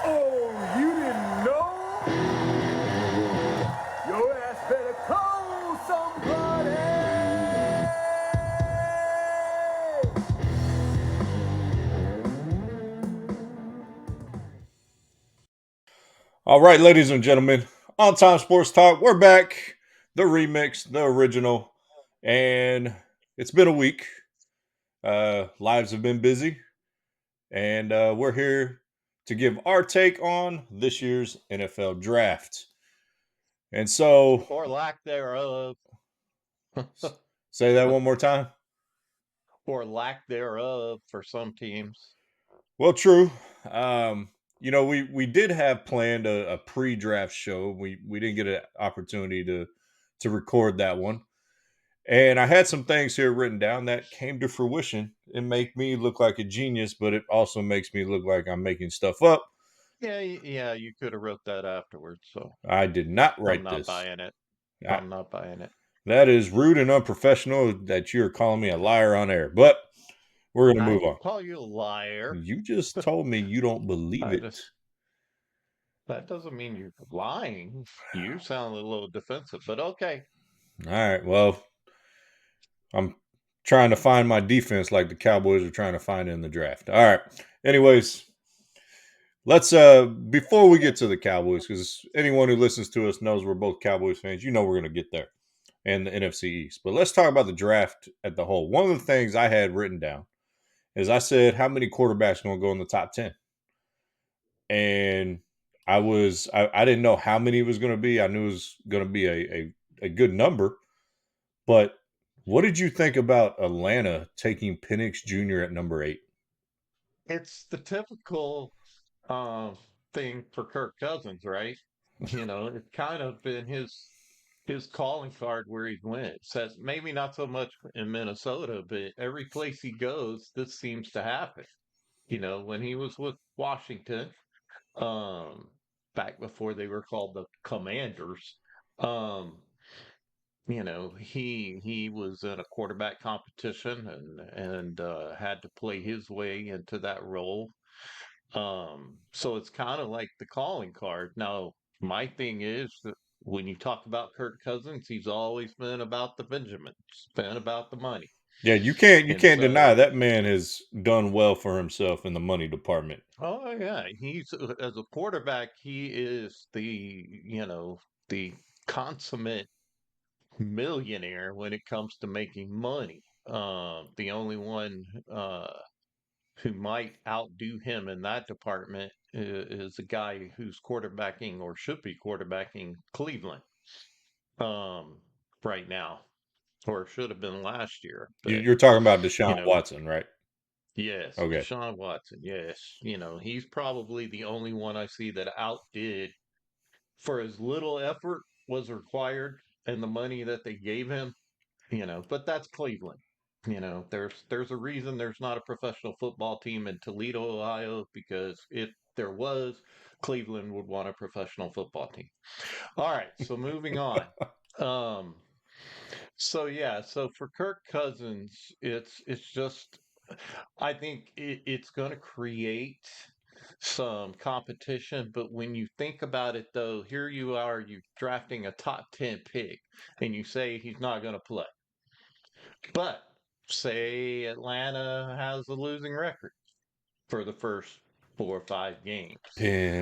Oh, you didn't know? Your ass better call somebody. All right, ladies and gentlemen, on Time Sports Talk, we're back. The remix, the original, and it's been a week. Lives have been busy, and we're here to give our take on this year's NFL draft. And so, or lack thereof, say that one more time. or lack thereof for some teams. Well, true. Um, we did have planned a pre-draft show. We didn't get an opportunity to record that one. And I had some things here written down that came to fruition. It make me look like a genius, but it also makes me look like I'm making stuff up. Yeah, yeah, you could have wrote that afterwards. So I did not I'm write not this. buying it. I, I'm not buying it. that is rude and unprofessional that you're calling me a liar on air. But we're going to I move didn't on. call you a liar. You just told me you don't believe I it. just that doesn't mean you're lying. You sound a little defensive, but okay. All right. Well, I'm trying to find my defense like the Cowboys are trying to find in the draft. All right. Anyways, let's before we get to the Cowboys, because anyone who listens to us knows we're both Cowboys fans, we're gonna get there and the NFC East. But let's talk about the draft at the whole. One of the things I had written down is I said how many quarterbacks are gonna go in the top 10. And I didn't know how many it was gonna be. I knew it was gonna be a good number, but what did you think about Atlanta taking Penix Jr. at number 8? It's the typical um thing for Kirk Cousins, right? It's kind of been his calling card where he's went. Says maybe not so much in Minnesota, but every place he goes, this seems to happen. When he was with Washington, um, back before they were called the Commanders, um, he was in a quarterback competition and had to play his way into that role. So it's kind of like the calling card. Now, my thing is that when you talk about Kirk Cousins, he's always been about the Benjamins, been about the money. Yeah, you And can't deny so, that man has done well for himself in the money department. oh yeah, he's as a quarterback, he is the consummate millionaire when it comes to making money. The only one who might outdo him in that department is a guy who's quarterbacking or should be quarterbacking Cleveland um, right now, or should have been last year. But You're talking about you Deshaun know, Watson, right? yes, Okay. Deshaun Watson. Yes, he's probably the only one I see that outdid for as little effort was required and the money that they gave him. But that's Cleveland. There's a reason there's not a professional football team in Toledo, Ohio, because if there was, Cleveland would want a professional football team. All right, so moving on. Um, so yeah, so for Kirk Cousins, it's just I think it's going to create some competition, but when you think about it though, here you are, you drafting a top 10 pick and you say he's not going to play. But say Atlanta has a losing record for the first 4 or 5 games.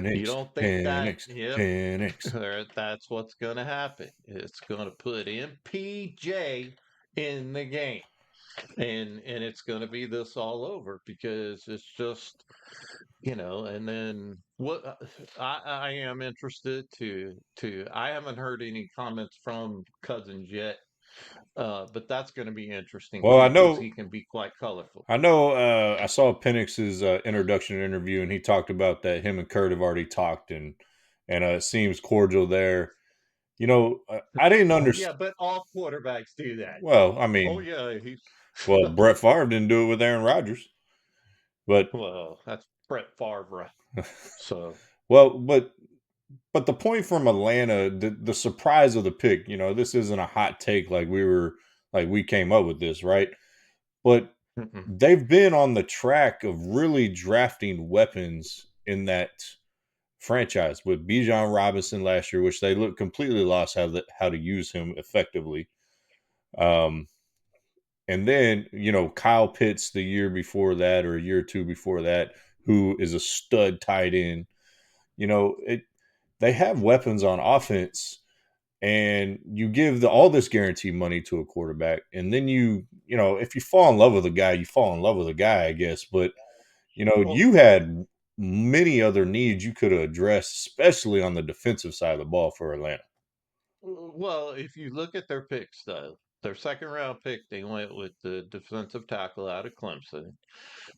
You Penix, don't think that, Penix, yep, Penix. that's what's going to happen. It's going to put MPJ in the game. And it's going to be this all over because it's just, and then what I am interested to I haven't heard any comments from Cousins yet. But that's going to be interesting Well, too because he can be quite colorful. I know. I saw Penix's introduction interview, and he talked about that him and Kurt have already talked, and it seems cordial there. I didn't Yeah, understand. but all quarterbacks do that. Well, I Oh mean, yeah, he's well, Brett Favre didn't do it with Aaron Rodgers, but well, that's Brett Favre. So well, but the point from Atlanta, the surprise of the pick, this isn't a hot take like we came up with this, right? But mm-mm. they've been on the track of really drafting weapons in that franchise with Bijan Robinson last year, which they look completely lost how to use him effectively. Um, and then Kyle Pitts the year before that, or a year or two before that, who is a stud tight end. They have weapons on offense, and you give all this guaranteed money to a quarterback, and then if you fall in love with a guy, you fall in love with a guy, I guess. But Well, you had many other needs you could have addressed, especially on the defensive side of the ball for Atlanta. well, if you look at their picks, though, their second round pick, they went with the defensive tackle out of Clemson.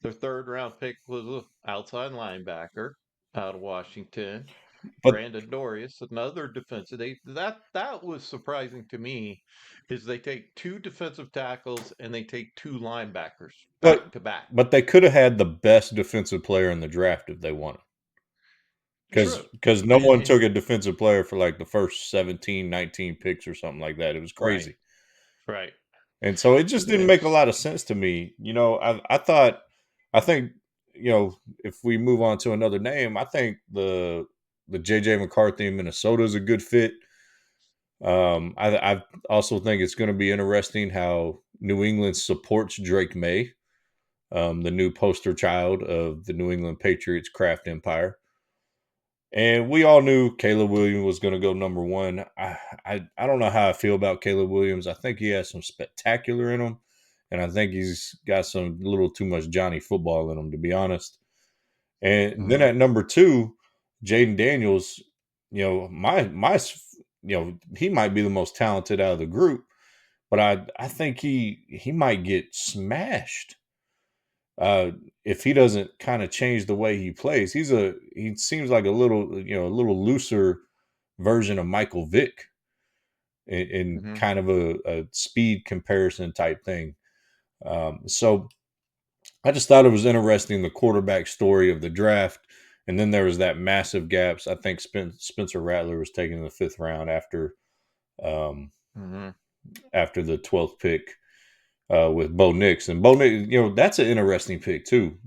Their third round pick was an outside linebacker out of Washington. But Brandon Dorius, another defensive. That was surprising to me, is they take two defensive tackles and they take two linebackers but back to back. but they could have had the best defensive player in the draft if they wanted. Because True, no one took a defensive player for like the first 17, 19 picks or something like that. It was right, crazy. right. And so it just didn't make a It's lot of sense to me. I think, if we move on to another name, I think the JJ McCarthy in Minnesota is a good fit. I also think it's going to be interesting how New England supports Drake May, the new poster child of the New England Patriots craft empire. And we all knew Caleb Williams was going to go number one. I don't know how I feel about Caleb Williams. I think he has some spectacular in him, and I think he's got some little too much Johnny football in him, to be honest. And then mhm. at number two, Jaden Daniels. He might be the most talented out of the group, but I think he might get smashed uh, if he doesn't kind of change the way he plays. He seems like a little looser version of Michael Vick in Mhm. kind of a speed comparison type thing. So I just thought it was interesting, the quarterback story of the draft. And then there was that massive gaps. I think Spencer Rattler was taken in the fifth round um, Mhm. after the 12th pick with Bo Nix. And Bo Nix, that's an interesting pick too.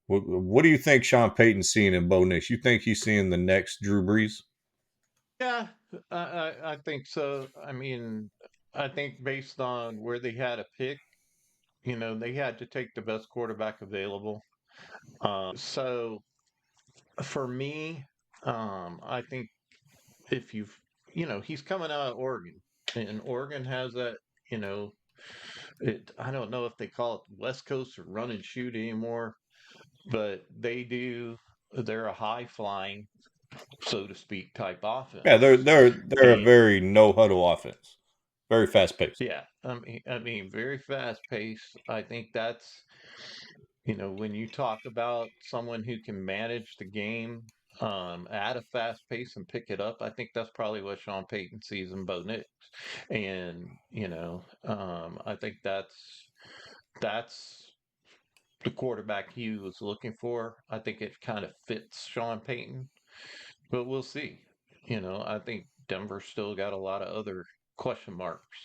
What do you think Sean Payton's seeing in Bo Nix? You think he's seeing the next Drew Brees? Yeah, I think so. I mean, I think based on where they had a pick, they had to take the best quarterback available. So for me, I think if he's coming out of Oregon, and Oregon has that, you know, I don't know if they call it West Coast or run and shoot anymore, but they're a high flying, so to speak, type Yeah, they're offense. they're they're a And very no huddle offense, very fast paced. yeah, I mean, very fast paced. I think that's, when you talk about someone who can manage the game at a fast pace and pick it up, I think that's probably what Sean Payton sees in Bo Nix. And, I think that's the quarterback he was looking for. I think it kind of fits Sean Payton, but we'll see. I think Denver's still got a lot of other question marks,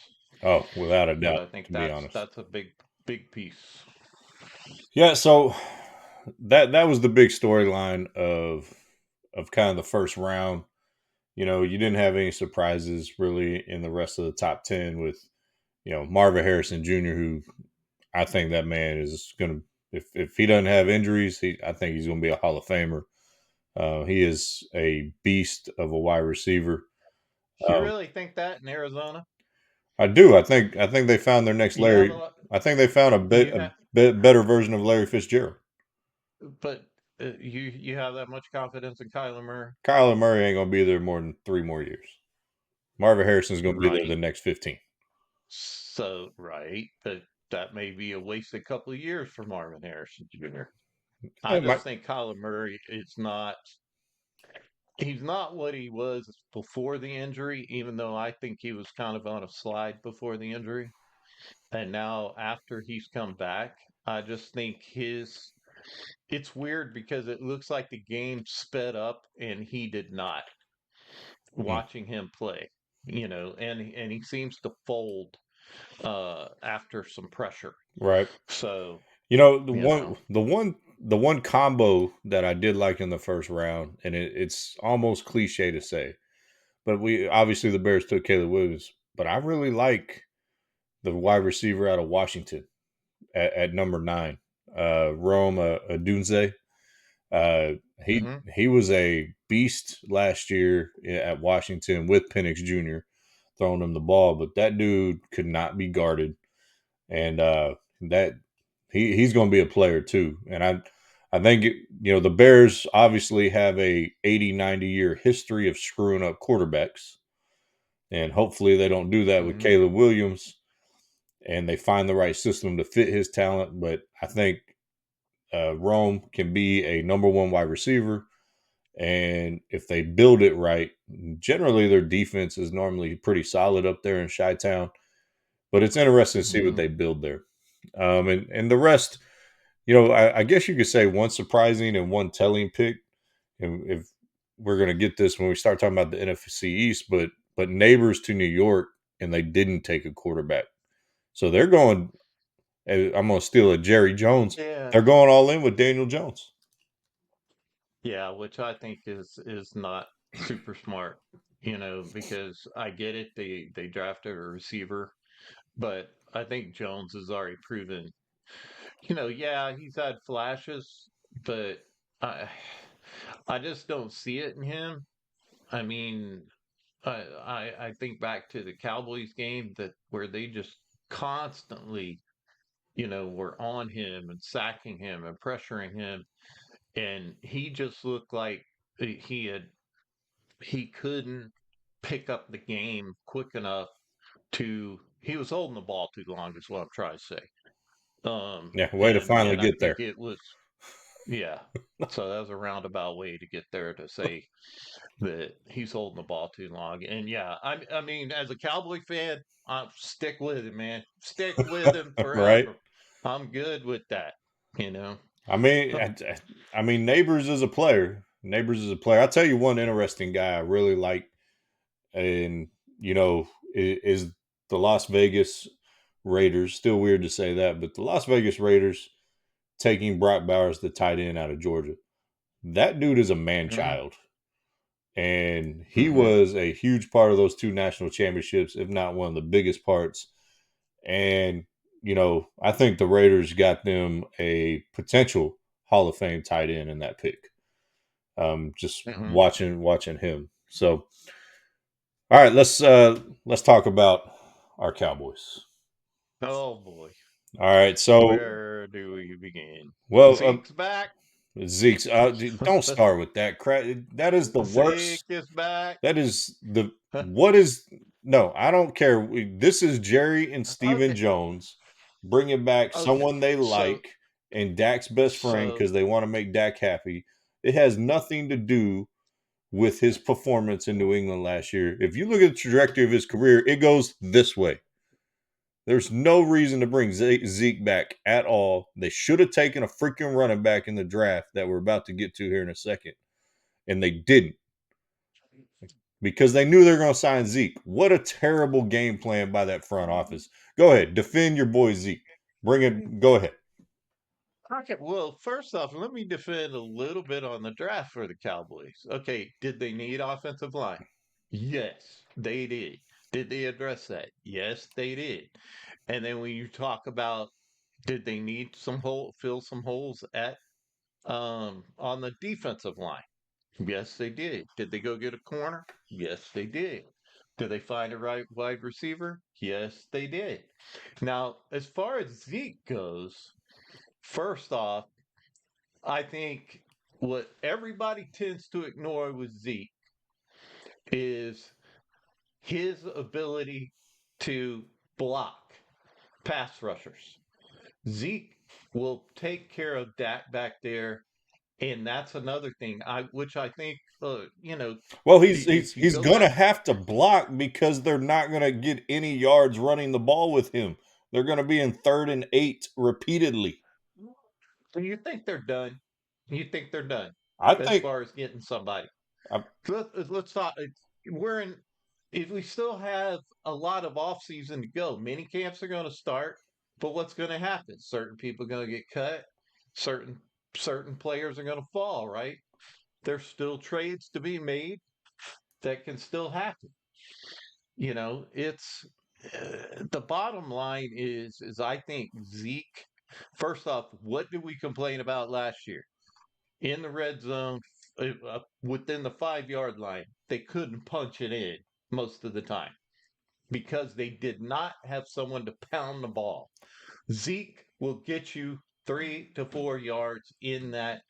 Oh, without a but doubt, I think to be that's honest. that's a big piece. Yeah, so that was the big storyline of kind of the first round. You didn't have any surprises really in the rest of the top 10 with, Marvin Harrison Jr., who I think that man is going to, if he doesn't have injuries, I think he's going to be a Hall of Famer. He is a beast of a wide receiver. You Um, really think that in Arizona? I do. I think they found their next You have a Larry. lot. I think they found You a have, bit better version of Larry Fitzgerald. but you have that much confidence in Kyler Murray, Kyler Murray ain't going to be there more than 3 more years. Marvin Harrison's going to be there right? the next 15. So right, but that may be a wasted couple of years for Marvin Harrison Jr. I It just might, think Kyler Murray is not. He's not what he was before the injury, even though I think he was kind of on a slide before the injury. And now after he's come back, I just think it's weird because it looks like the game sped up and he did not, mm, watching him play, and he seems to fold after some pressure. right. So, You know, you know, the one the one combo that I did like in the first round, and it's almost cliche to say, but we obviously the Bears took Caleb Williams, but I really like the wide receiver out of Washington at number 9, Rome Odunze. Uh, he Hmm. he was a beast last year at Washington with Penix Jr. throwing him the ball, but that dude could not be guarded, and that he's going to be a player too. And I think the Bears obviously have a 80-90 year history of screwing up quarterbacks, and hopefully they don't do that with Hmm. Caleb Williams, and they find the right system to fit his talent. But I think Rome can be a number one wide receiver. And if they build it right, generally their defense is normally pretty solid up there in Chi-Town. But it's interesting to see what Hmm. they build there. And the rest, I guess you could say one surprising and one telling pick. And if we're going to get this when we start talking about the NFC East, but neighbors to New York, and they didn't take a quarterback. So they're going. I'm going to steal a Jerry Jones. Yeah. They're going all in with Daniel Jones. Yeah, which I think is not super smart, because I get it, they drafted a receiver, but I think Jones has already proven, yeah, he's had flashes, but I I just don't see it in him. I mean, I think back to the Cowboys game that where they just constantly, were on him and sacking him and pressuring him, and he just looked like he couldn't pick up the game quick enough to he was holding the ball too long is what I'm trying to say. Yeah, way to finally And I get think there. it was, yeah. So that was a roundabout way to get there to say that he's holding the ball too long. And yeah, I mean, as a Cowboy fan, stick with it, man. Stick with him Right? forever. I'm good with that, you know. I mean, I mean, Neighbors is a player. Neighbors is a player. I'll tell you one interesting guy I really like, and is the Las Vegas Raiders. Still weird to say that, but the Las Vegas Raiders taking Brock Bowers, the tight end out of Georgia. That dude is a man Hmm. child, and he Hmm. was a huge part of those two national championships, if not one of the biggest parts. And I think the Raiders got them a potential Hall of Fame tight end in that pick. Just Hmm. watching him. So, all right, let's talk about our Cowboys. Oh boy. All right, so Where do we begin? well, Zeke's back. Zeke's. Don't start with that crap. That is the Zeke worst. is back. That is the what is no. I don't care. This is Jerry and Steven Okay. Jones bringing back Okay. someone they So like and Dak's best friend so because they want to make Dak happy. It has nothing to do with his performance in New England last year. If you look at the trajectory of his career, it goes this way. There's no reason to bring Zeke back at all. They should have taken a freaking running back in the draft that we're about to get to here in a second, and they didn't because they knew they were going to sign Zeke. What a terrible game plan by that front office. Go ahead, defend your boy Zeke. Bring it. Go ahead. okay, well, first off, let me defend a little bit on the draft for the Cowboys. Okay, did they need offensive line? Yes, they did. Did they address that? Yes, they did. And then when you talk about did they need fill some holes at on the defensive line? Yes, they did. Did they go get a corner? Yes, they did. Did they find a right wide receiver? Yes, they did. Now, as far as Zeke goes, first off, I think what everybody tends to ignore with Zeke is his ability to block pass rushers. Zeke will take care of Dak back there, and that's another thing. Which I think, Well, he's he's if you he's go gonna back, have to block because they're not gonna get any yards running the ball with him. They're gonna be in 3rd and 8 repeatedly. do you think they're done? You think they're done I as think. far as getting somebody? I, Let's talk. We're in. If we still have a lot of off season to go, mini camps are going to start. But what's going to happen? Certain people are going to get cut. Certain certain players are going to fall, right? There's still trades to be made that can still happen. It's the bottom line is I think Zeke. First off, what did we complain about last year in the red zone within the 5 yard line? They couldn't punch it in most of the time because they did not have someone to pound the ball. Zeke will get you 3 to 4 yards in that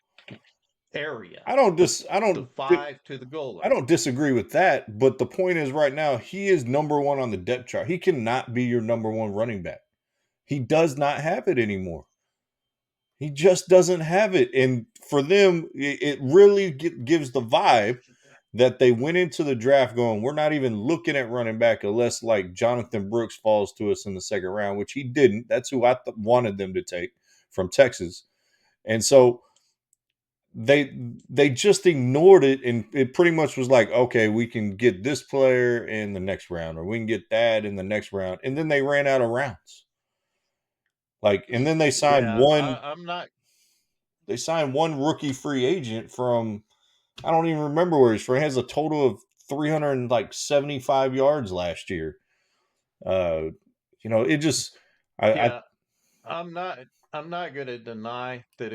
area, I don't dis I the don't di- five to the goal I line. don't disagree with that, but the point is right now he is number 1 on the depth chart. He cannot be your number 1 running back. He does not have it anymore. He just doesn't have it. And for them, it really gives the vibe that they went into the draft going, we're not even looking at running back unless like Jonathan Brooks falls to us in the second round, which he didn't. That's who I wanted them to take from Texas. And so they just ignored it, and it pretty much was like, okay, we can get this player in the next round, or we can get that in the next round, and then they ran out of rounds. Like, and then Yeah, I'm not. they signed one rookie free agent from, I don't even remember where he's from. He has a total of 375 yards last year. Uh, it just, I Yeah, I'm not. I'm not going to deny that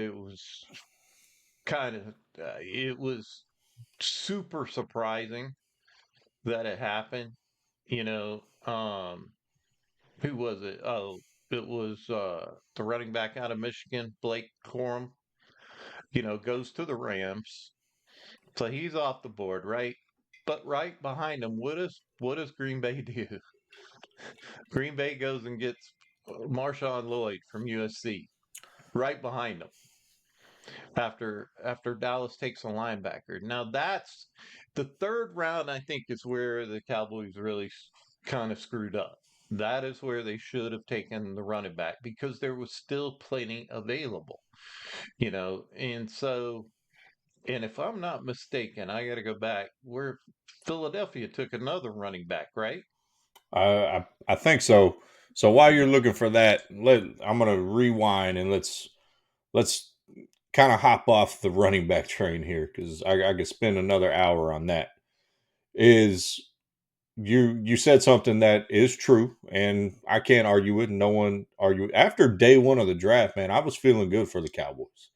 kind of. It was super surprising that it happened. You know, who was it? Oh, it was the running back out of Michigan, Blake Corum. Goes to the Rams, so he's off the board, right? But right behind him, what does Green Bay do? Green Bay goes and gets Marshawn Lloyd from USC right behind him after Dallas takes a linebacker. Now that's the third round. I think is where the Cowboys really kind of screwed up. That is where they should have taken the running back because there was still plenty available. And so, and if I'm not mistaken, I got to go back where Philadelphia took another running back, right? I think so. So while you're looking for that, I'm gonna rewind and let's kind of hop off the running back train here because I could spend another hour on that. Is you said something that is true, and I can't argue it. No one argue. After day one of the draft, man, I was feeling good for the Cowboys,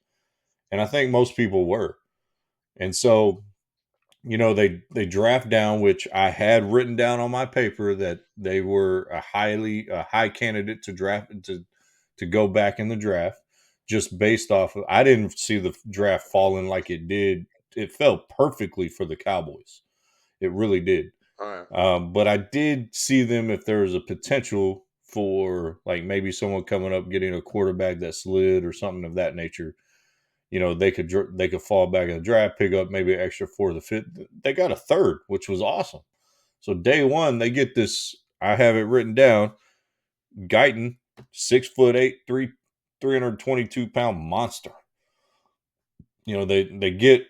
and I think most people were. And so, they draft down, which I had written down on my paper that they were a high candidate to draft to go back in the draft, just based off of I didn't see the draft falling like it did. It fell perfectly for the Cowboys. It really did. All right. But I did see them if there was a potential for like maybe someone coming up getting a quarterback that slid or something of that nature. They could fall back in the draft, pick up maybe an extra fourth or fifth. They got a third, which was awesome. So day one, they get this. I have it written down. Guyton, 6'8", 322-pound monster. They get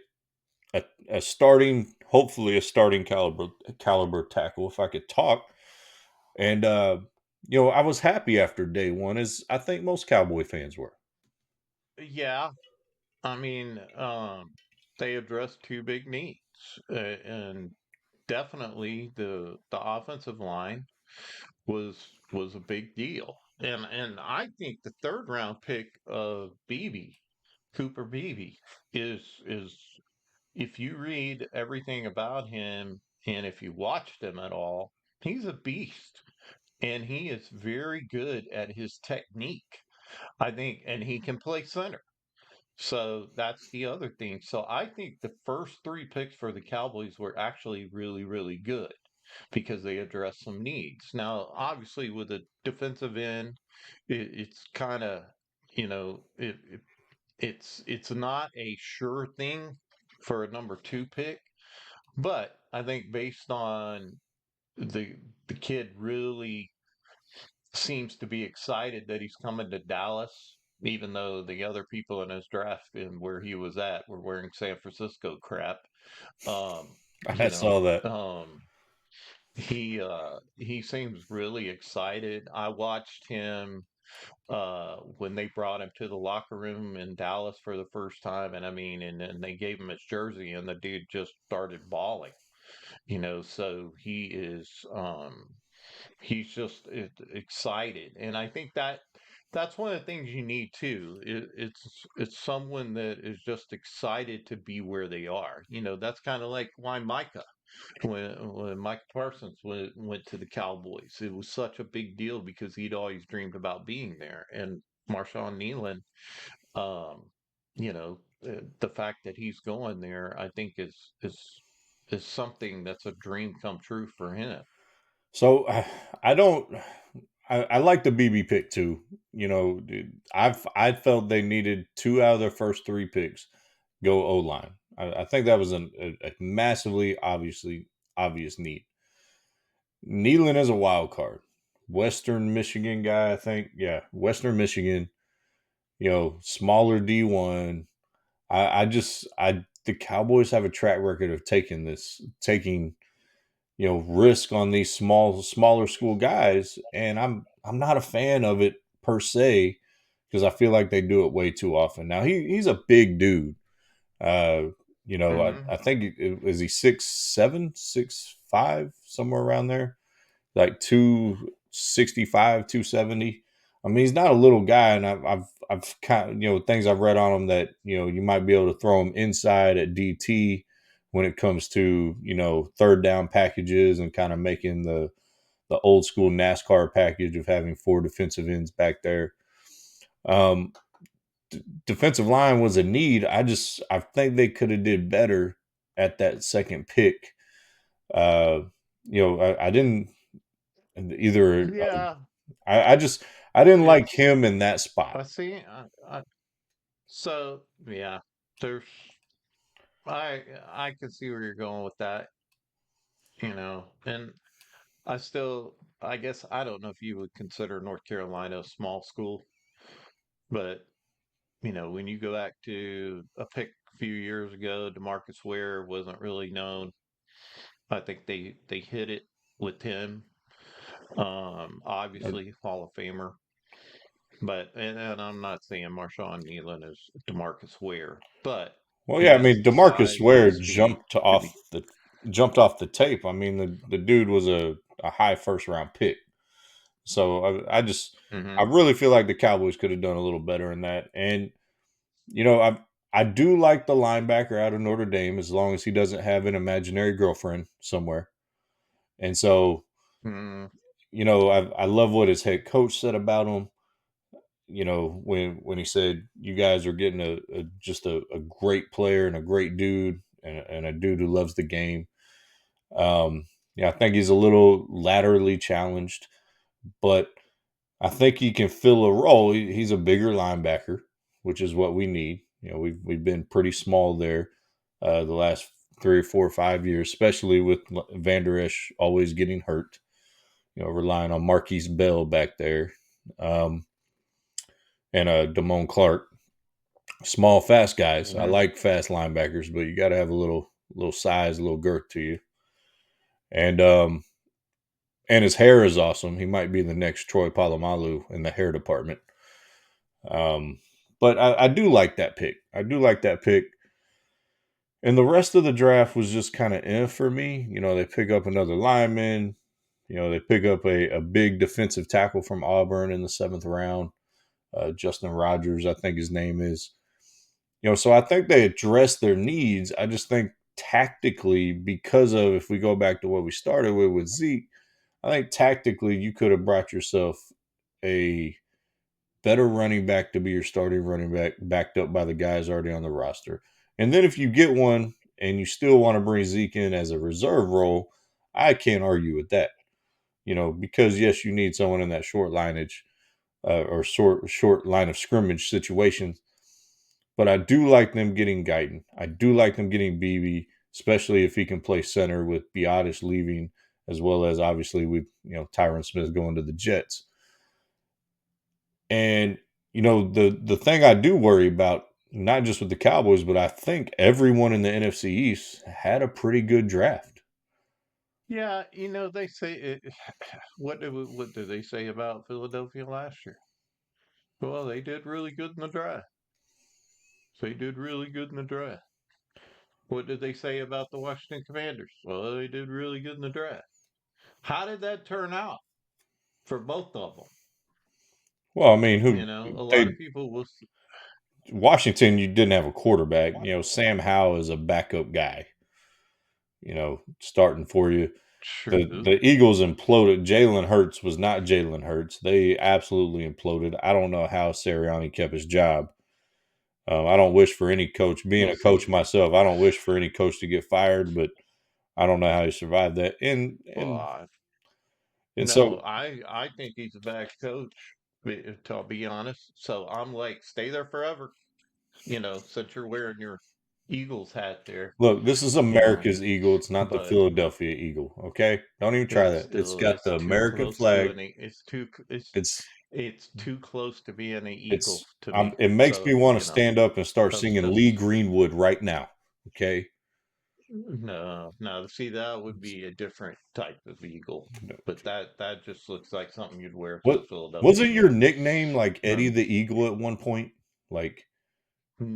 a starting, hopefully a starting caliber tackle, if I could talk. And I was happy after day one, as I think most Cowboy fans were. Yeah, I mean, they addressed two big needs, and definitely the offensive line was a big deal. And I think the third round pick of Beebe, Cooper Beebe, is if you read everything about him and if you watched him at all, he's a beast. And he is very good at his technique, I think, and he can play center. So that's the other thing. So I think the first three picks for the Cowboys were actually really, really good because they addressed some needs. Now, obviously, with a defensive end, it's kind of, it's not a sure thing for a number two pick, but I think based on the the kid really seems to be excited that he's coming to Dallas, even though the other people in his draft and where he was at were wearing San Francisco crap. Um, I you know, saw that. he seems really excited. I watched him. when they brought him to the locker room in Dallas for the first time. And I mean, and then they gave him his jersey, and the dude just started bawling, so he's just excited. And I think that's one of the things you need too. It's someone that is just excited to be where they are. That's kind of like why Micah, when Mike Parsons went to the Cowboys, it was such a big deal because he'd always dreamed about being there. And Marshawn Nealon, um, the fact that he's going there, I think is something that's a dream come true for him. So I don't. I like the BB pick too. Dude, I felt they needed two out of their first three picks go O line. I think that was a massively obvious need. Nealon is a wild card. Western Michigan guy, I think. Yeah, Western Michigan. Smaller D1. The Cowboys have a track record of taking risk on these smaller school guys, and I'm not a fan of it per se because I feel like they do it way too often. Now he's a big dude. Uh, Hmm. I think is he 6'7", 6'5", somewhere around there, like 265, 270. I mean, he's not a little guy, and I've kind of, things I've read on him that you might be able to throw him inside at DT when it comes to third down packages and kind of making the old school NASCAR package of having four defensive ends back there. Um, Defensive line was a need. I think they could have did better at that second pick. Uh, I didn't either. Yeah, I just I didn't like it's him in that spot. I see. So yeah, there's I can see where you're going with that, and I guess I don't know if you would consider North Carolina a small school, but when you go back to a pick a few years ago, DeMarcus Ware wasn't really known. I think they hit it with him. Obviously Hall of Famer, but and I'm not saying Marshawn Nealon is DeMarcus Ware, but Well, he yeah, I has mean, the Demarcus size and Ware the speed to be. jumped off the tape. I mean, the dude was a high first round pick. So I Hmm. really feel like the Cowboys could have done a little better in that. And I do like the linebacker out of Notre Dame as long as he doesn't have an imaginary girlfriend somewhere. And so Mm, I love what his head coach said about him. When he said you guys are getting just a great player and a great dude and a dude who loves the game. Yeah, I think he's a little laterally challenged, but I think he can fill a role. He's a bigger linebacker, which is what we need. We've been pretty small there the last 3 or 4 or 5 years, especially with Vander Esch always getting hurt. Relying on Marquise Bell back there, and Damone Clark. Small, fast guys. I hmm. like fast linebackers, but you got to have a little size, a little girth to you. And his hair is awesome. He might be the next Troy Polamalu in the hair department. Um, but I do like that pick. I do like that pick. And the rest of the draft was just kind of for me. They pick up another lineman. They pick up a big defensive tackle from Auburn in the seventh round. Justin Rogers, I think his name is. So I think they addressed their needs. I just think tactically, because of if we go back to what we started with Zeke, I think tactically you could have brought yourself a better running back to be your starting running back, backed up by the guys already on the roster. And then if you get one and you still want to bring Zeke in as a reserve role, I can't argue with that. Because yes, you need someone in that short lineage or short line of scrimmage situation. But I do like them getting Guyton. I do like them getting BB, especially if he can play center with Biotis leaving, as well as obviously with Tyron Smith going to the Jets. And the thing I do worry about, not just with the Cowboys, but I think everyone in the NFC East had a pretty good draft. Yeah, they say it, what did they say about Philadelphia last year? Well, they did really good in the draft. They did really good in the draft. What did they say about the Washington Commanders? Well, they did really good in the draft. How did that turn out for both of them? Well, I mean, You who know, a lot they of people will. Washington, you didn't have a quarterback. Sam Howell is a backup guy. Starting for you. True. The Eagles imploded. Jalen Hurts was not Jalen Hurts. They absolutely imploded. I don't know how Sirianni kept his job. I don't wish for any coach, being We'll a coach see. myself, I don't wish for any coach to get fired, but I don't know how he survived that. Well, And no, so I think he's a bad coach. To be honest, so I'm like, stay there forever. Since you're wearing your Eagles hat there. look, this is You know, America's Eagle. It's not the but Philadelphia Eagle. Okay, don't even try that. It's got it's the too American close to flag. any. It's It's too close to being an Eagle it's. to me. It makes me So want to stand up and start singing Lee that's Greenwood right now. Okay, no, no. See, that would be a different type of Eagle, but that just looks like something you'd wear to a what Philadelphia wasn't your game. nickname like Eddie Um, the Eagle at one point? Like,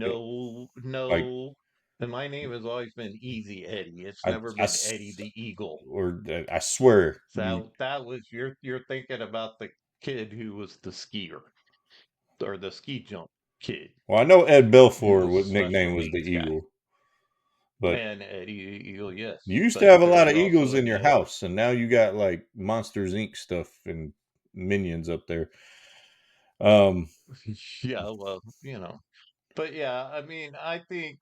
it, no, like no. And my name has always been Easy Eddie. It's I, never I been Eddie the Eagle. or I swear you. That was you're thinking about the kid who was the skier or the ski jump kid Well, I know Ed who Belfour, was a what special nickname was the needs guy. Eagle, but And Eddie Eagle, yes, you used to but have a there lot was of Eagles also in an your Ed. house, and now you got like Monsters Inc. stuff and minions up there. Um, Yeah, well, but yeah, I mean, I think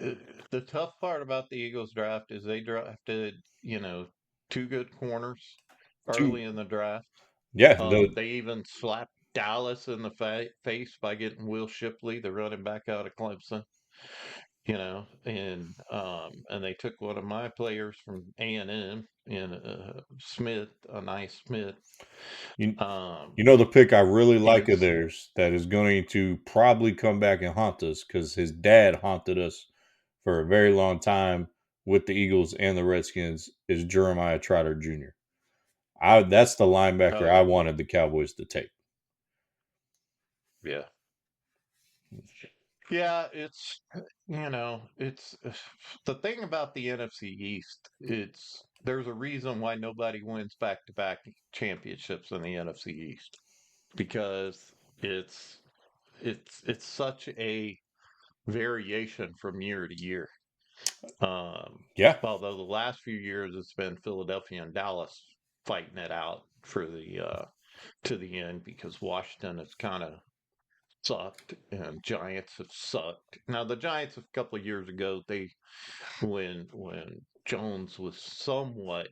uh, the tough part about the Eagles draft is they drafted, two good corners two, early in the draft. yeah, the They even slapped Dallas in the face by getting Will Shipley, the running back out of Clemson. And they took one of my players from A&M in Smith, a nice Smith. you Um, the pick I really like of he's theirs that is going to probably come back and haunt us because his dad haunted us for a very long time with the Eagles and the Redskins is Jeremiah Trotter Jr. I That's the linebacker oh I yeah, wanted the Cowboys to take. yeah, yeah. It's the thing about the NFC East. There's a reason why nobody wins back-to-back championships in the NFC East because it's it's such a variation from year to year. Um, Yeah, Although the last few years it's been Philadelphia and Dallas fighting it out for the to the end because Washington has kind of sucked and Giants have sucked. Now the Giants a couple of years ago they when Jones was somewhat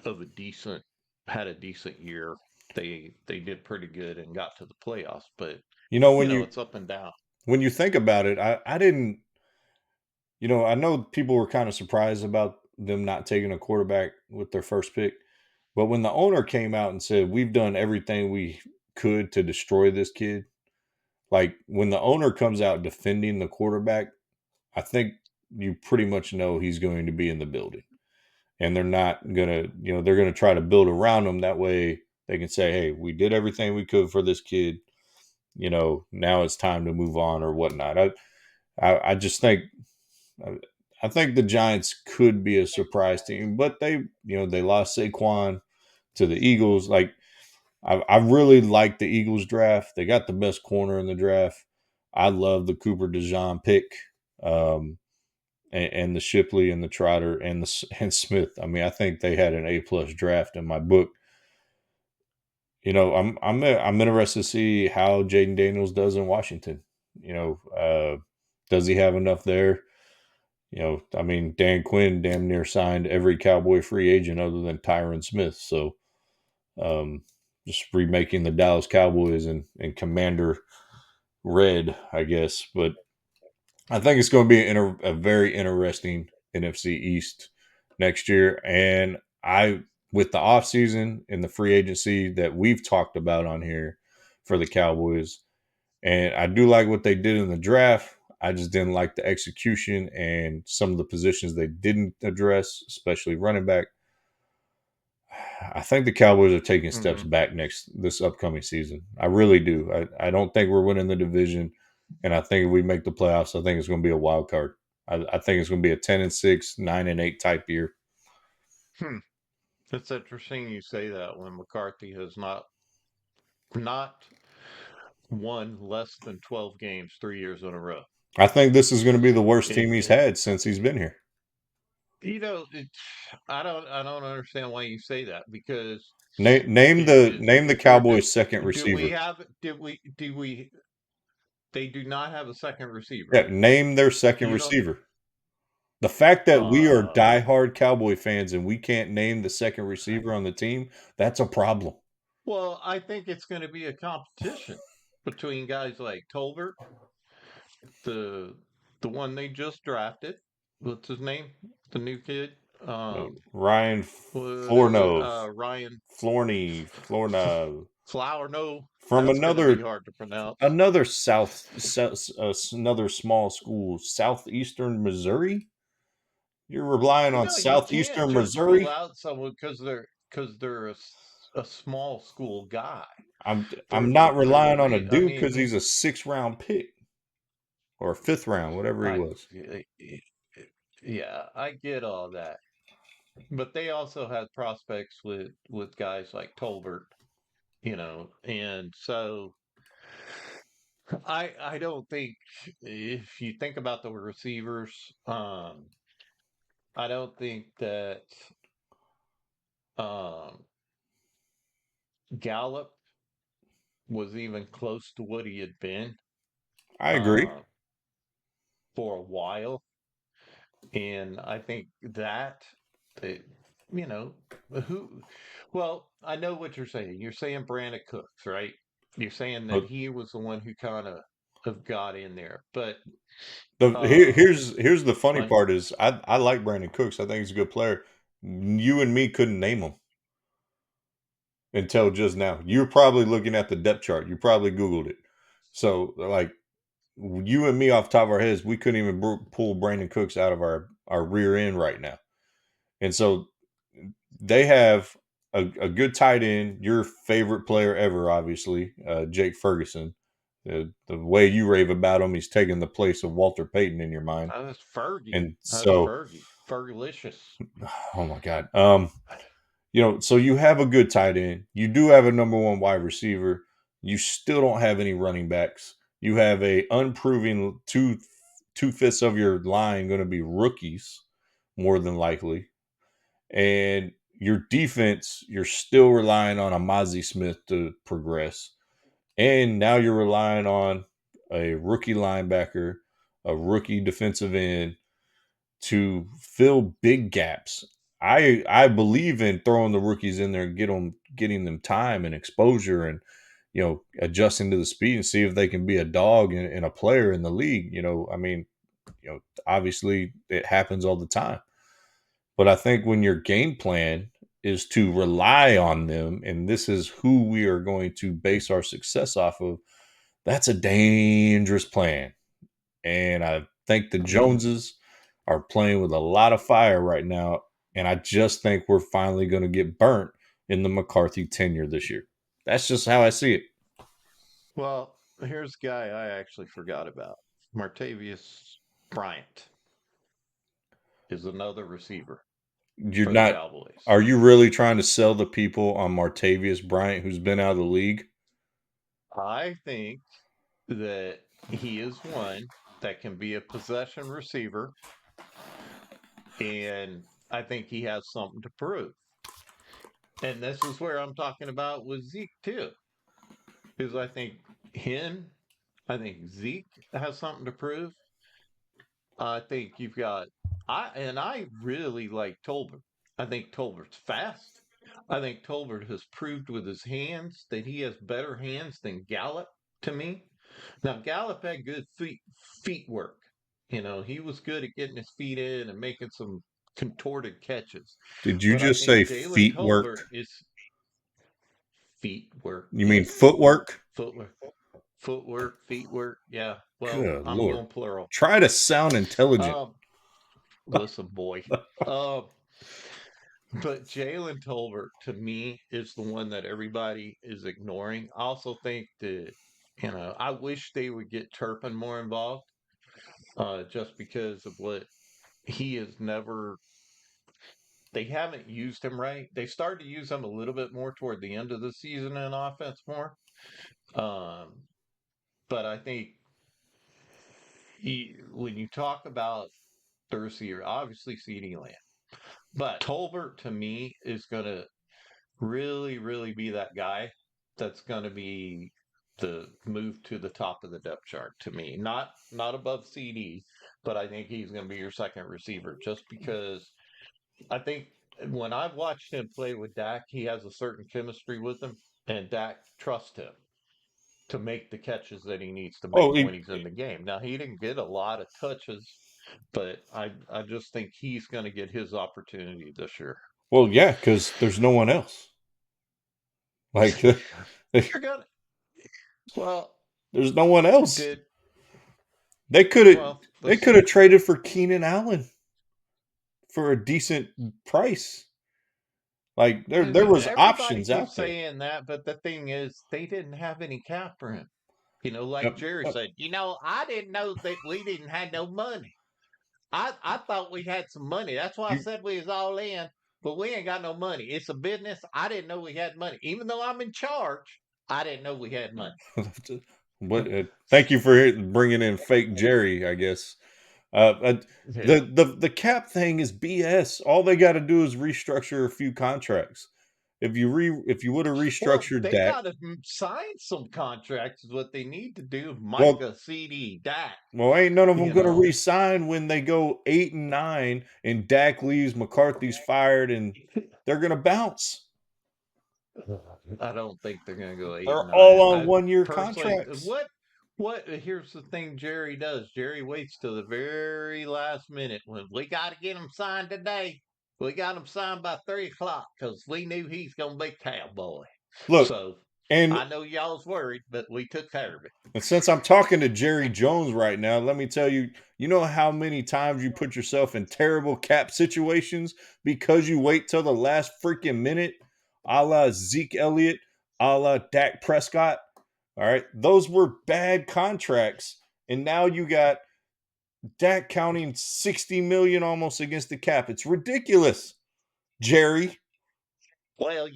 of a decent had a decent year. They did pretty good and got to the playoffs, but you know when it's up and down. you think about it, I didn't. I know people were kind of surprised about them not taking a quarterback with their first pick, but when the owner came out and said we've done everything we could to destroy this kid, like when the owner comes out defending the quarterback, I think you pretty much know he's going to be in the building. And they're not gonna, they're gonna try to build around him. That way they can say, hey, we did everything we could for this kid. Now it's time to move on or whatnot. I just think I think the Giants could be a surprise team, but they lost Saquon to the Eagles. Like I really like the Eagles draft. They got the best corner in the draft. I love the Cooper DeJean pick, and the Shipley and the Trotter and Smith. I mean, I think they had an A+ draft in my book. I'm interested to see how Jaden Daniels does in Washington. Does he have enough there? I mean, Dan Quinn damn near signed every Cowboy free agent other than Tyron Smith. So, um, just remaking the Dallas Cowboys and Commander Red, I guess. But I think it's going to be a very interesting NFC East next year. And with the offseason and the free agency that we've talked about on here for the Cowboys, and I do like what they did in the draft. I just didn't like the execution and some of the positions they didn't address, especially running back. I think the Cowboys are taking steps Hmm. back this upcoming season. I really do. I don't think we're winning the division, and I think if we make the playoffs, I think it's going to be a wild card. I think it's going to be a 10-6, 9-8 type year. Hmm. It's interesting you say that when McCarthy has not won less than 12 games 3 years in a row. I think this is going to be the worst team he's It had since he's been here. you know, it, I don't understand why you say that because Name the if we're Cowboys' second do we receiver. have did we they do not have a second receiver. Yeah, name their second You don't receiver. The fact that we are uh diehard Cowboy fans and we can't name the second receiver on the team, that's a problem. well, I think it's going to be a competition between guys like Tolbert, the the one they just drafted. What's his name? The new kid. Ryan What is it? Flournoy, Ryan Florna, Flower. No, from that's going to be hard to pronounce. another another small school, southeastern Missouri. You're relying on You can't southeastern just rule Missouri. out someone because they're a small school guy. I'm There's a not there's a relying on a I dude mean, because he's a 6th round pick or a 5th round, whatever he I was. yeah, I get all that, but they also had prospects with guys like Tolbert, and so I don't think if you think about the receivers, I don't think that um, Gallup was even close to what he had been I agree. uh, for a while, and I think that you know who. Well, I know what you're saying. You're saying Brandon Cooks, right? You're saying that But he was the one who kind of got in there, but um, here's the funny on part is I like Brandon Cooks. I think he's a good player. You and me couldn't name him until just now. You're probably looking at the depth chart. You probably Googled it. So like you and me off the top of our heads, we couldn't even pull Brandon Cooks out of our rear end right now. And so they have a good tight end, your favorite player ever, obviously, Jake Ferguson. The way you rave about him, he's taking the place of Walter Payton in your mind. that's Fergie, And that's so, Fergalicious. oh my God, so you have a good tight end. You do have a number one wide receiver. You still don't have any running backs. You have a unproven two fifths of your line going to be rookies, more than likely. And your defense, you're still relying on a Mozzie Smith to progress. And now you're relying on a rookie linebacker, a rookie defensive end to fill big gaps. I believe in throwing the rookies in there and getting them time and exposure and adjusting to the speed and see if they can be a dog and a player in the league. I mean, obviously it happens all the time. But I think when your game plan is to rely on them, and this is who we are going to base our success off of, that's a dangerous plan. And I think the Joneses are playing with a lot of fire right now. And I just think we're finally going to get burnt in the McCarthy tenure this year. That's just how I see it. Well, here's a guy I actually forgot about. Martavius Bryant is another receiver You're for the not. Cowboys. Are you really trying to sell the people on Martavius Bryant, who's been out of the league? I think that he is one that can be a possession receiver, and I think he has something to prove. And this is where I'm talking about with Zeke too, because him, I think Zeke has something to prove. I think you've got I really like Tolbert. I think Tolbert's fast. I think Tolbert has proved with his hands that he has better hands than Gallup to me. Now Gallup had good feet work. He was good at getting his feet in and making some contorted catches. Did you But I just say think Jalen feet Tolbert work? is feet work. You mean Yes, footwork, footwork? feet work. Yeah. Well, Good I'm Lord. going plural. Try to sound intelligent. Um, Listen, boy. Uh, But Jalen Tolbert to me is the one that everybody is ignoring. I also think that, I wish they would get Turpin more involved, just because of what he has never. They haven't used him right. They started to use him a little bit more toward the end of the season in offense more. Um, but I think when you talk about Thursier, obviously CeeDee Lamb, but Tolbert to me is going to really, really be that guy that's going to be the move to the top of the depth chart to me. Not above CD, but I think he's going to be your second receiver just because I think when I've watched him play with Dak, he has a certain chemistry with him, and Dak trusts him to make the catches that he needs to make Oh, when he's in the game. Now he didn't get a lot of touches, but I just think he's going to get his opportunity this year. well, yeah, because there's no one else. Like, You're gonna well there's no one else. did They could have well they let's could have traded for Keenan Allen for a decent price. Like there was everybody options out keeps there. saying that, but the thing is they didn't have any cap room. Like Yep, Jerry yep. said, I didn't know that we didn't have no money. I thought we had some money. That's why I You, said we was all in, but we ain't got no money. It's a business. I didn't know we had money. Even though I'm in charge, I didn't know we had money. what? Thank you for bringing in fake Jerry. I guess Yeah. the cap thing is BS. All they got to do is restructure a few contracts. If you would have Well, restructured they Dak, got to sign some contracts is what they need to do. well, Micah, CD, Dak, ain't none of them you going to know. re-sign when they go 8-9 and Dak leaves, McCarthy's fired, and they're going to bounce. I don't think they're going to go eight They're and all nine. on I 1 year personally, contracts. what? Here's the thing Jerry does. Jerry waits till the very last minute when we got to get him signed today. We got him signed by 3 o'clock because we knew he's going to be cowboy. Look, So and I know y'all's worried, but we took care of it. And since I'm talking to Jerry Jones right now, let me tell you, you know how many times you put yourself in terrible cap situations because you wait till the last freaking minute, a la Zeke Elliott, a la Dak Prescott. All right. Those were bad contracts. And now you got Dak counting 60 million almost against the cap. It's ridiculous, Jerry. Well,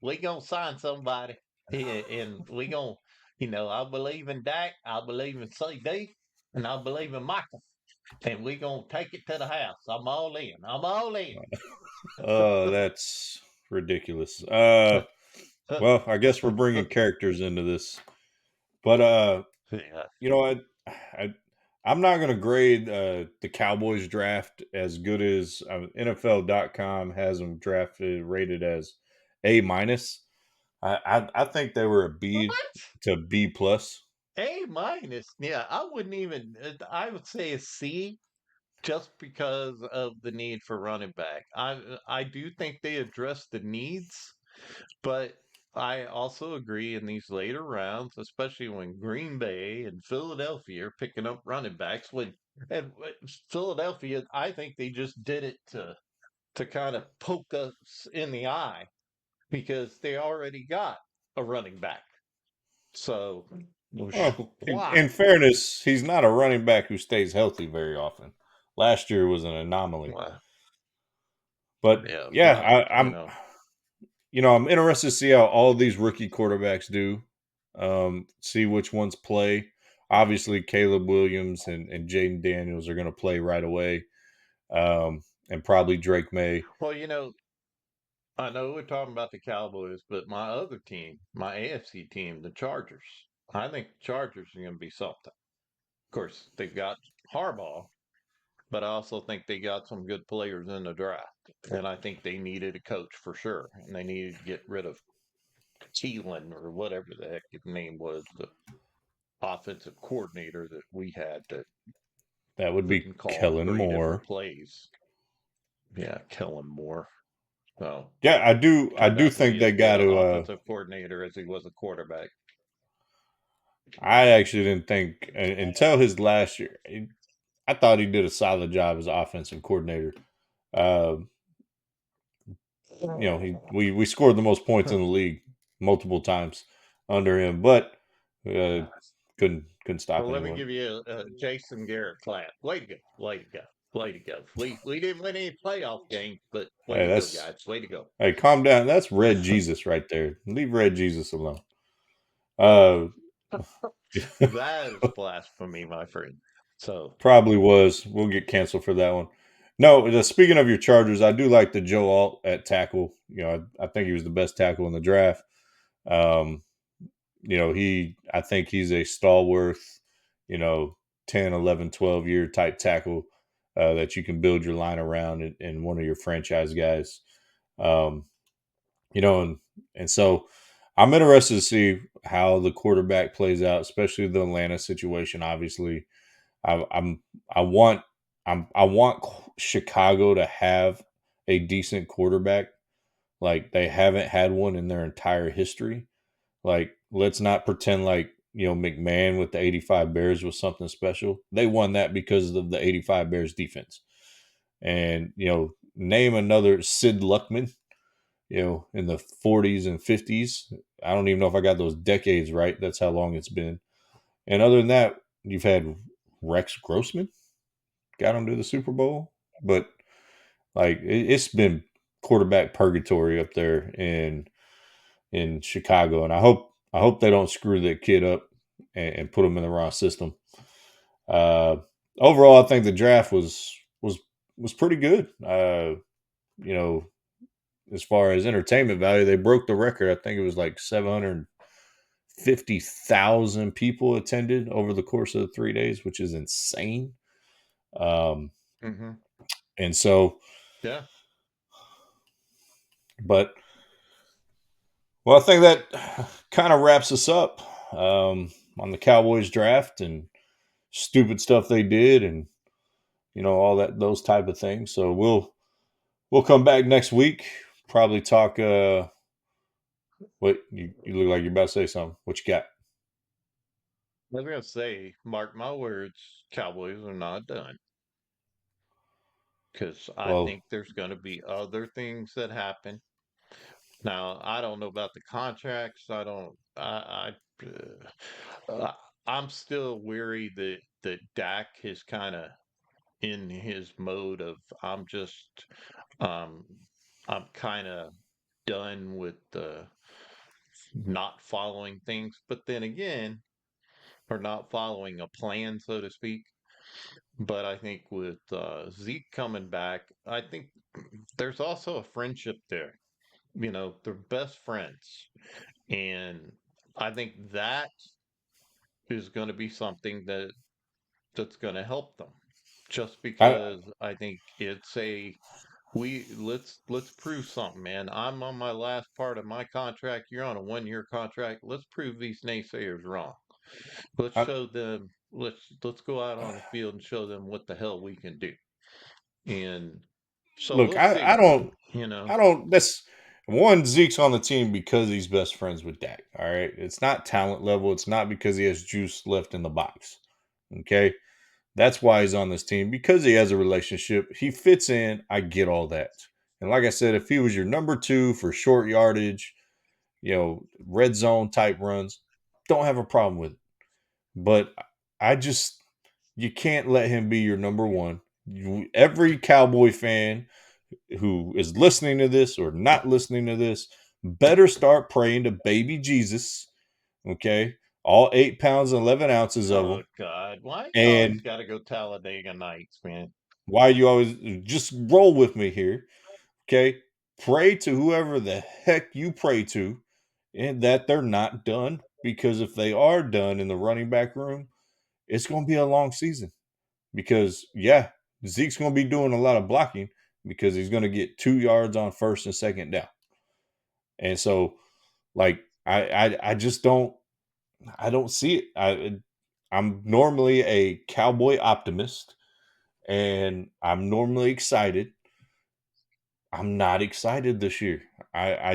we gonna sign somebody, and we gonna, I believe in Dak, I believe in CD, and I believe in Michael, and we gonna take it to the house. I'm all in. I'm all in. That's ridiculous. Well, I guess we're bringing characters into this. But Yeah. you know, I I'm not going to grade the Cowboys draft as good as NFL.com has them drafted rated as A minus. I think they were a B What? to B plus. A minus. Yeah, I wouldn't even. I would say a C, just because of the need for running back. I do think they address the needs. But I also agree in these later rounds, especially when Green Bay and Philadelphia are picking up running backs. Philadelphia, I think they just did it to kind of poke us in the eye because they already got a running back. So Well, in why? fairness, he's not a running back who stays healthy very often. Last year was an anomaly. Why? But Yeah, yeah, but I'm interested to see how all these rookie quarterbacks do. See which ones play. Obviously, Caleb Williams and Jaden Daniels are going to play right away, and probably Drake May. well, I know we're talking about the Cowboys, but my other team, my AFC team, the Chargers. I think the Chargers are going to be something. Of course, they've got Harbaugh, but I also think they got some good players in the draft. And I think they needed a coach for sure. And they needed to get rid of Keelan or whatever the heck his name was, the offensive coordinator that we had that That would be couldn't call Kellen three different Moore. plays. Yeah, Kellen Moore. So Yeah, I do. I turned do out to think be they as got good an to. offensive coordinator as he was a quarterback. I actually didn't think until his last year. I thought he did a solid job as offensive coordinator. Uh, we scored the most points in the league multiple times under him, but uh, couldn't stop Well, let me anyone. give you a Jason Garrett clap. Way to go! Way to go! Way to go! We didn't win any playoff games, but way Hey, to go, that's guys! Way to go! hey, calm down. That's Red Jesus right there. Leave Red Jesus alone. Uh, That is blasphemy, my friend. So, Probably was. We'll get canceled for that one. No, speaking of your Chargers, I do like the Joe Alt at tackle. I think he was the best tackle in the draft. Um, I think he's a stalwart, you know, 10, 11, 12 year type tackle that you can build your line around and one of your franchise guys. Um, and so I'm interested to see how the quarterback plays out, especially the Atlanta situation. Obviously, I, I'm I want I want Chicago to have a decent quarterback. Like they haven't had one in their entire history. Like let's not pretend like McMahon with the '85 Bears was something special. They won that because of the '85 Bears defense. And name another Sid Luckman. In the 40s and 50s. I don't even know if I got those decades right. That's how long it's been. And other than that, you've had Rex Grossman got him to the Super Bowl, but like it's been quarterback purgatory up there in Chicago, and I hope they don't screw that kid up and put him in the wrong system. Uh, Overall, I think the draft was pretty good. You know, as far as entertainment value, they broke the record. I think it was like 750,000 people attended over the course of the 3 days, which is insane. Um, hmm and so, yeah, but well, I think that kind of wraps us up on the Cowboys draft and stupid stuff they did, and all that those type of things. So we'll come back next week. Probably talk. What you look like you're about to say something. What you got? I was gonna say, mark my words, Cowboys are not done because I Well, think there's going to be other things that happen. Now, I don't know about the contracts. I don't. I'm still weary that Dak is kind of in his mode of um I'm kind of done with the not following things, but then again, or not following a plan, so to speak. But I think with Zeke coming back, I think there's also a friendship there. They're best friends. And I think that is going to be something that's going to help them. Just I because I think it's a we let's prove something, man. I'm on my last part of my contract. You're on a 1 year contract. Let's prove these naysayers wrong. Let's I show them. Let's go out on the field and show them what the hell we can do. And so look. we'll I see. don't. You know. I don't. That's one. Zeke's on the team because he's best friends with Dak. All right. It's not talent level. It's not because he has juice left in the box. Okay. That's why he's on this team because he has a relationship. He fits in. I get all that. And like I said, if he was your number two for short yardage, red zone type runs, don't have a problem with it. But I just, you can't let him be your number one. Every Cowboy fan who is listening to this or not listening to this better start praying to baby Jesus. Okay. All 8 pounds and 11 ounces of Oh them. God, why you always And got to go Talladega Nights, man? why you always just roll with me here. Okay. Pray to whoever the heck you pray to and that they're not done. Because if they are done in the running back room, it's going to be a long season. Because, yeah, Zeke's going to be doing a lot of blocking because he's going to get 2 yards on first and second down. And so, like, I just don't see it. I'm normally a Cowboy optimist and I'm normally excited. I'm not excited this year. I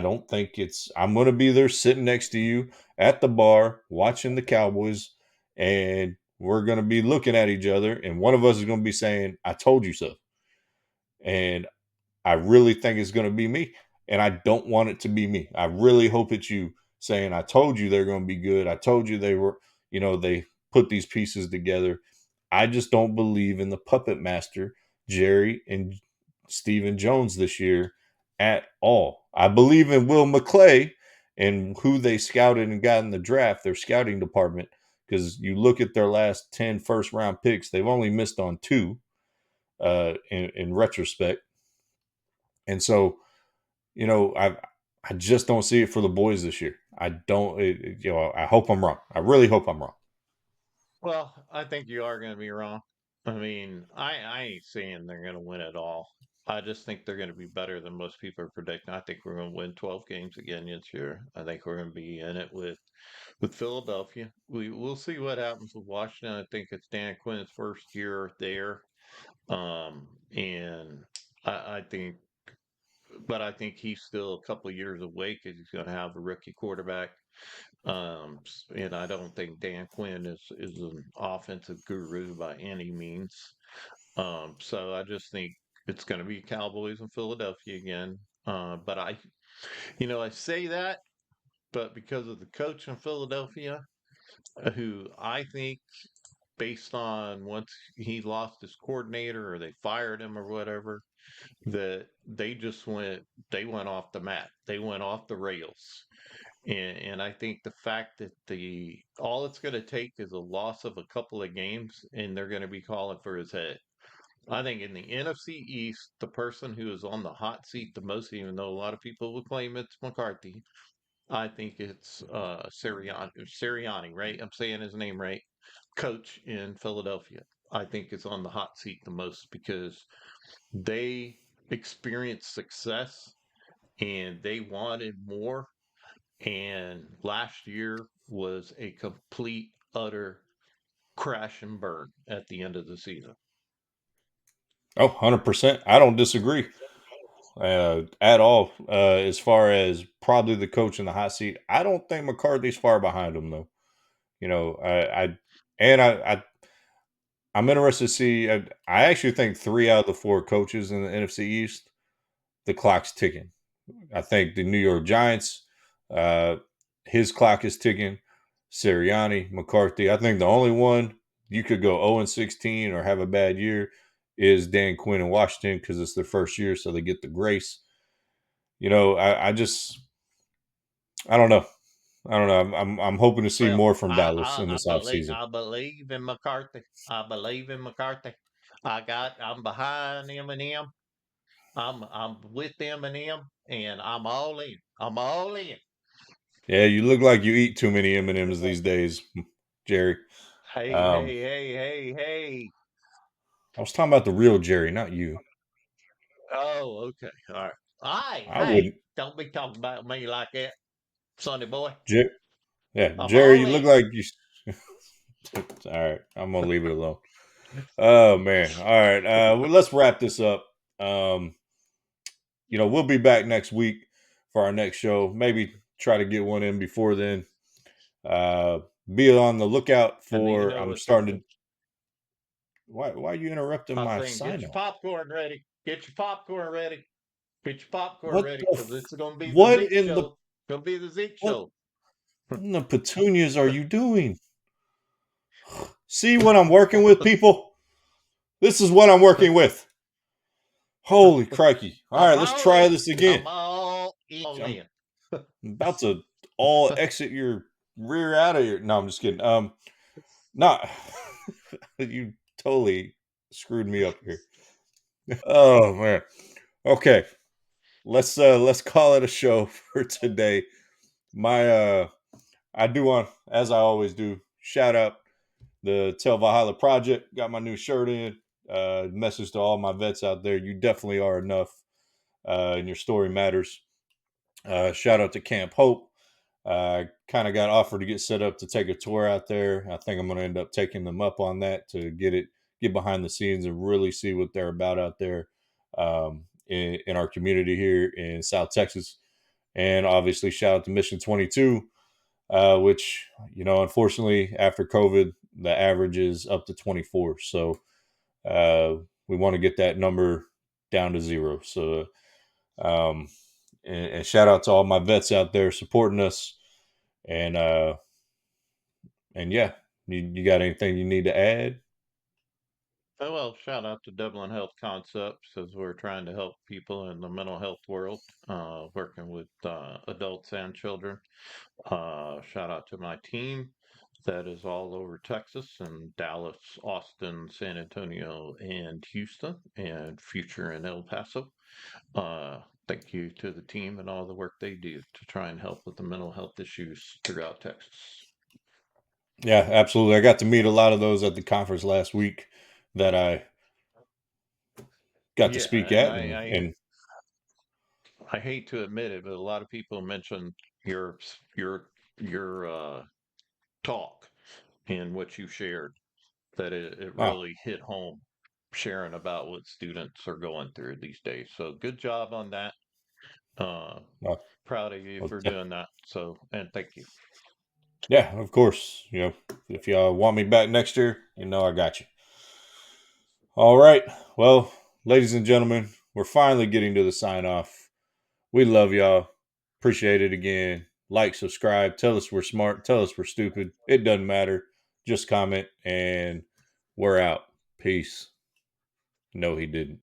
don't think I'm gonna be there sitting next to you at the bar watching the Cowboys, and we're gonna be looking at each other, and one of us is gonna be saying, I told you so. And I really think it's going to be me, and I don't want it to be me. I really hope it's you saying, "I told you they're going to be good. I told you they were, they put these pieces together." I just don't believe in the puppet master Jerry and Stephen Jones this year at all. I believe in Will McClay and who they scouted and got in the draft, their scouting department. Because you look at their last 10 first round picks, they've only missed on two in retrospect. And so, I just don't see it for the boys this year. I don't, I hope I'm wrong. I really hope I'm wrong. Well, I think you are going to be wrong. I mean, I ain't saying they're going to win it all. I just think they're going to be better than most people are predicting. I think we're going to win 12 games again this year. I think we're going to be in it with Philadelphia. We'll see what happens with Washington. I think it's Dan Quinn's first year there, and I think, but I think he's still a couple of years away because he's going to have a rookie quarterback. And I don't think Dan Quinn is an offensive guru by any means. So I just think it's going to be Cowboys and Philadelphia again. But I say that, but because of the coach in Philadelphia, who I think, based on once he lost his coordinator or they fired him or whatever, that they went off the mat. They went off the rails. And I think the fact that the all it's going to take is a loss of a couple of games, and they're going to be calling for his head. I think in the NFC East, the person who is on the hot seat the most, even though a lot of people will claim it's McCarthy, I think it's Sirianni, right? I'm saying his name right. Coach in Philadelphia. I think is on the hot seat the most because they experienced success and they wanted more. And last year was a complete, utter crash and burn at the end of the season. Oh, 100%. I don't disagree at all. As far as probably the coach in the hot seat, I don't think McCarthy's far behind him, though. You know, and I'm interested to see. I actually think 3 out of the 4 coaches in the NFC East, the clock's ticking. I think the New York Giants, uh, his clock is ticking. Sirianni, McCarthy. I think the only one you could go 0-16 or have a bad year is Dan Quinn in Washington because it's their first year, so they get the grace. I don't know. I don't know. I'm hoping to see Well, more from Dallas in this offseason. I believe in McCarthy. I believe in McCarthy. I'm behind Eminem. I'm with Eminem, and I'm all in. I'm all in. Yeah, you look like you eat too many M&Ms these days, Jerry. Hey, Um, hey, hey, hey, hey. I was talking about the real Jerry, not you. Oh, okay. All right. I Hey, wouldn't. don't be talking about me like that, Sonny boy. Yeah, I'm Jerry, all you look in. like you. All right, I'm gonna leave it alone. Oh man. All right. Well, let's wrap this up. Um, we'll be back next week for our next show. Maybe try to get one in before then. Uh, be on the lookout And you for. know I'm what the starting to. Why are you interrupting I my saying? Get sign your off? popcorn ready. Get your popcorn ready. Get your popcorn What ready the? because it's gonna be the What Zeke in the show. Gonna be the Zeke what show. in the petunias are you doing? See what I'm working with, people. This is what I'm working with. Holy crikey! All I'm right, let's all try in. this again. I'm In. about to all exit your rear out of here. No, I'm just kidding. Not you totally screwed me up here. Oh man. Okay. Let's call it a show for today. My I do want, as I always do, shout out the Tell Valhalla Project. Got my new shirt in. Message to all my vets out there. You definitely are enough. And your story matters. Shout out to Camp Hope. Kind of got offered to get set up to take a tour out there. I think I'm going to end up taking them up on that to get behind the scenes and really see what they're about out there in our community here in South Texas. And obviously, shout out to Mission 22, which, unfortunately, after COVID, the average is up to 24. So we want to get that number down to 0. So, and shout out to all my vets out there supporting us. And yeah, you got anything you need to add? Oh, well, shout out to Dublin Health Concepts as we're trying to help people in the mental health world, working with adults and children. Shout out to my team that is all over Texas and Dallas, Austin, San Antonio, and Houston, and future in El Paso. Thank you to the team and all the work they do to try and help with the mental health issues throughout Texas. Yeah, absolutely. I got to meet a lot of those at the conference last week that I got to Yeah, speak and at, I hate to admit it, but a lot of people mention your your talk and what you shared, that it oh, really hit home, sharing about what students are going through these days. So good job on that. Uh, oh, Proud of you well, for doing that. So, and thank you. yeah, of course. If y'all want me back next year, I got you. All right. Well, ladies and gentlemen, we're finally getting to the sign off. We love y'all. Appreciate it again. Like, subscribe. Tell us we're smart. Tell us we're stupid. It doesn't matter. Just comment, and we're out. Peace. No, he didn't.